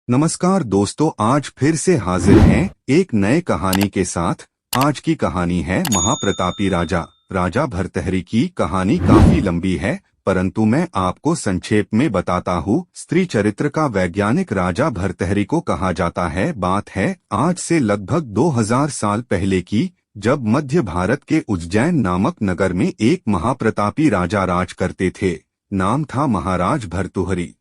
नमस्कार दोस्तों, आज फिर से हाजिर हैं एक नए कहानी के साथ। आज की कहानी है महाप्रतापी राजा राजा भर्तृहरि की। कहानी काफी लंबी है, परंतु मैं आपको संक्षेप में बताता हूँ। स्त्री चरित्र का वैज्ञानिक राजा भर्तृहरि को कहा जाता है। बात है आज से लगभग 2000 साल पहले की, जब मध्य भारत के उज्जैन नामक नगर में एक महाप्रतापी राजा राज करते थे। नाम था महाराज भर्तृहरि।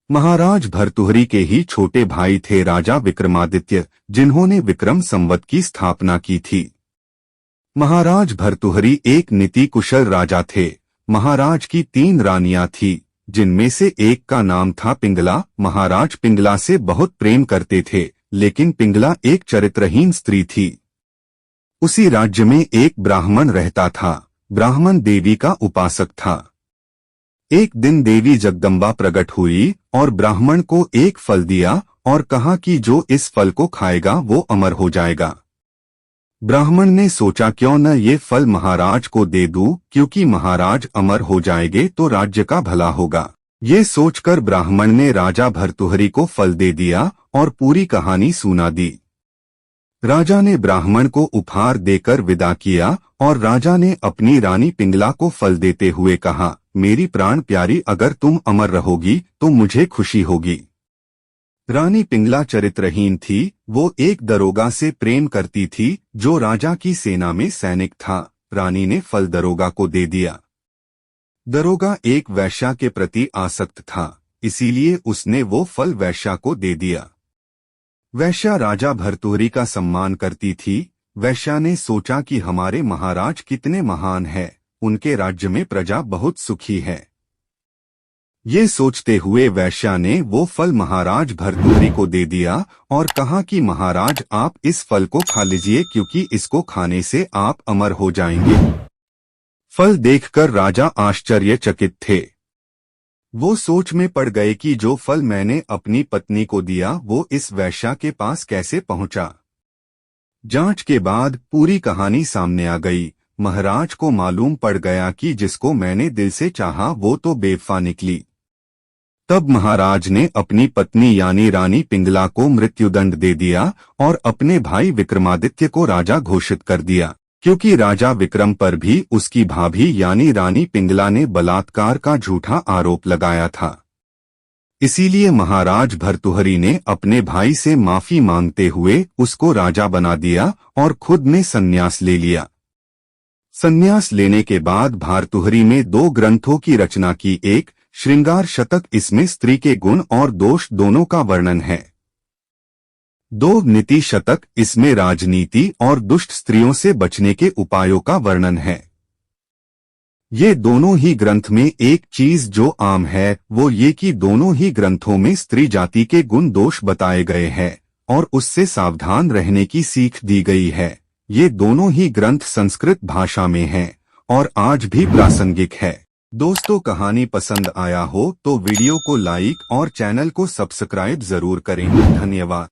महाराज भर्तृहरि के ही छोटे भाई थे राजा विक्रमादित्य, जिन्होंने विक्रम संवत की स्थापना की थी। महाराज भर्तृहरि एक नीति कुशल राजा थे। महाराज की 3 रानियां थीं, जिनमें से एक का नाम था पिंगला। महाराज पिंगला से बहुत प्रेम करते थे, लेकिन पिंगला एक चरित्रहीन स्त्री थी। उसी राज्य में एक ब्राह्मण रहता था। ब्राह्मण देवी का उपासक था। एक दिन देवी जगदम्बा प्रकट हुई और ब्राह्मण को एक फल दिया और कहा कि जो इस फल को खाएगा वो अमर हो जाएगा। ब्राह्मण ने सोचा क्यों न ये फल महाराज को दे दूं, क्योंकि महाराज अमर हो जाएंगे तो राज्य का भला होगा। ये सोचकर ब्राह्मण ने राजा भर्तृहरि को फल दे दिया और पूरी कहानी सुना दी। राजा ने ब्राह्मण को उपहार देकर विदा किया और राजा ने अपनी रानी पिंगला को फल देते हुए कहा, मेरी प्राण प्यारी, अगर तुम अमर रहोगी तो मुझे खुशी होगी। रानी पिंगला चरित्रहीन थी। वो एक दरोगा से प्रेम करती थी, जो राजा की सेना में सैनिक था। रानी ने फल दरोगा को दे दिया। दरोगा एक वैश्या के प्रति आसक्त था, इसीलिए उसने वो फल वैश्या को दे दिया। वैश्या राजा भर्तृहरि का सम्मान करती थी। वैश्या ने सोचा कि हमारे महाराज कितने महान हैं, उनके राज्य में प्रजा बहुत सुखी है। ये सोचते हुए वैश्या ने वो फल महाराज भर्तृहरि को दे दिया और कहा कि महाराज, आप इस फल को खा लीजिए, क्योंकि इसको खाने से आप अमर हो जाएंगे। फल देखकर राजा आश्चर्यचकित थे। वो सोच में पड़ गए कि जो फल मैंने अपनी पत्नी को दिया वो इस वैश्या के पास कैसे पहुंचा। जांच के बाद पूरी कहानी सामने आ गई। महाराज को मालूम पड़ गया कि जिसको मैंने दिल से चाहा वो तो बेवफा निकली। तब महाराज ने अपनी पत्नी यानी रानी पिंगला को मृत्युदंड दे दिया और अपने भाई विक्रमादित्य को राजा घोषित कर दिया, क्योंकि राजा विक्रम पर भी उसकी भाभी यानी रानी पिंगला ने बलात्कार का झूठा आरोप लगाया था। इसीलिए महाराज भर्तृहरि ने अपने भाई से माफी मांगते हुए उसको राजा बना दिया और खुद ने संन्यास ले लिया। संन्यास लेने के बाद भर्तृहरि ने 2 ग्रंथों की रचना की। एक श्रृंगार शतक, इसमें स्त्री के गुण और दोष दोनों का वर्णन है। 2 नीति शतक, इसमें राजनीति और दुष्ट स्त्रियों से बचने के उपायों का वर्णन है। ये दोनों ही ग्रंथ में एक चीज जो आम है वो ये कि दोनों ही ग्रंथों में स्त्री जाति के गुण दोष बताए गए हैं और उससे सावधान रहने की सीख दी गई है। ये दोनों ही ग्रंथ संस्कृत भाषा में हैं और आज भी प्रासंगिक है। दोस्तों, कहानी पसंद आया हो तो वीडियो को लाइक और चैनल को सब्सक्राइब जरूर करें। धन्यवाद।